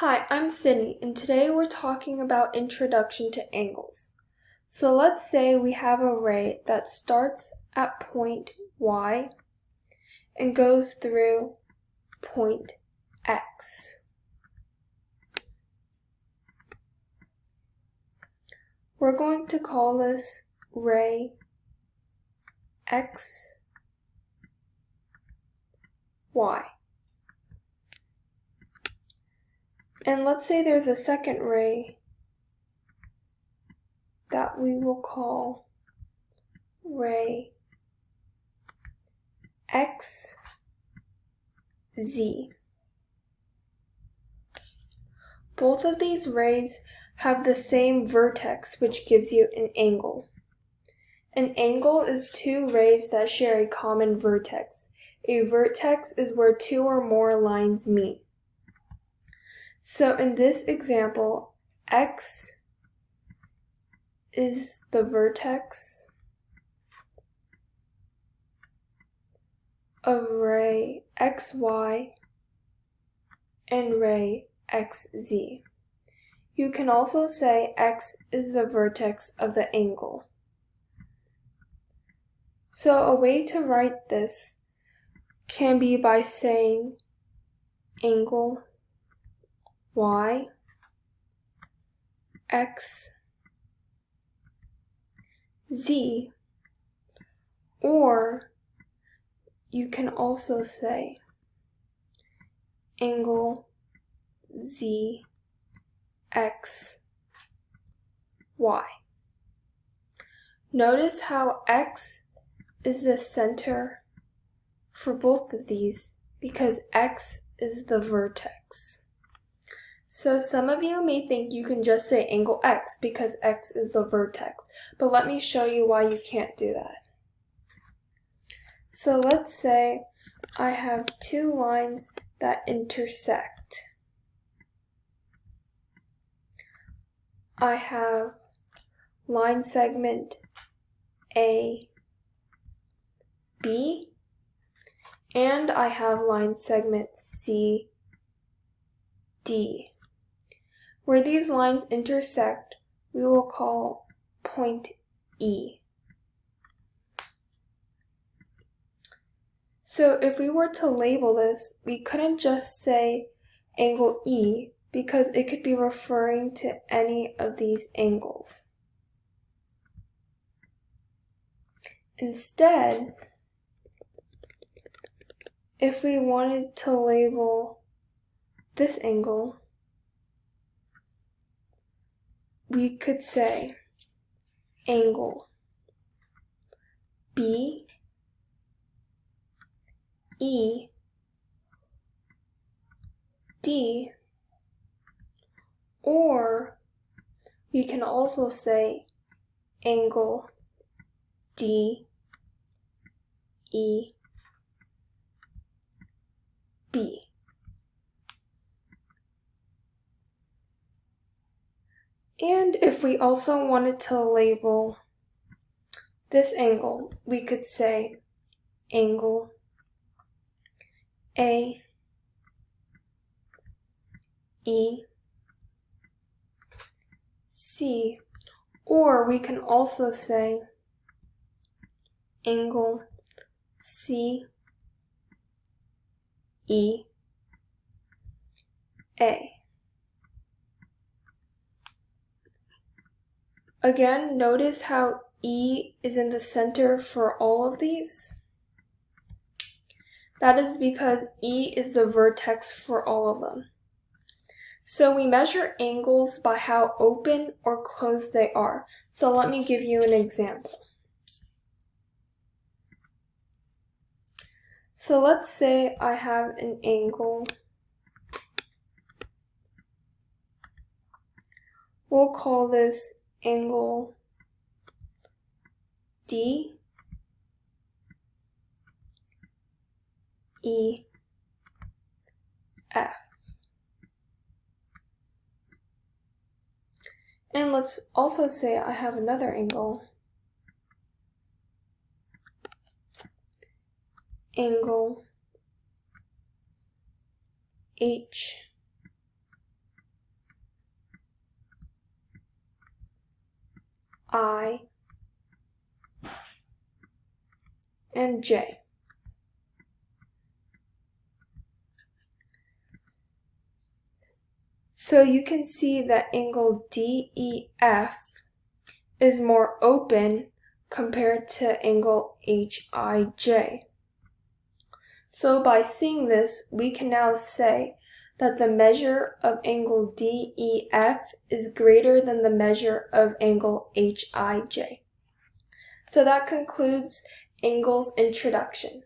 Hi, I'm Sydney, and today we're talking about introduction to angles. So let's say we have a ray that starts at point Y and goes through point X. We're going to call this ray X, Y. And let's say there's a second ray that we will call ray X, Z. Both of these rays have the same vertex, which gives you an angle. An angle is two rays that share a common vertex. A vertex is where two or more lines meet. So in this example, X is the vertex of ray XY and ray XZ. You can also say X is the vertex of the angle. So a way to write this can be by saying angle Y, X, Z, or you can also say angle Z, X, Y. Notice how X is the center for both of these because X is the vertex. So some of you may think you can just say angle X because X is the vertex, but let me show you why you can't do that. So let's say I have two lines that intersect. I have line segment A, B, and I have line segment C, D. Where these lines intersect, we will call point E. So if we were to label this, we couldn't just say angle E because it could be referring to any of these angles. Instead, if we wanted to label this angle, we could say angle B, E, D, or we can also say angle D, E, B. And if we also wanted to label this angle, we could say angle A, E, C, or we can also say angle C, E, A. Again, notice how E is in the center for all of these. That is because E is the vertex for all of them. So we measure angles by how open or closed they are. So let me give you an example. So let's say I have an angle. We'll call this angle D, E, F. And let's also say I have another angle. Angle H, and J. So you can see that angle DEF is more open compared to angle HIJ. So by seeing this, we can now say that the measure of angle DEF is greater than the measure of angle HIJ. So that concludes angles introduction.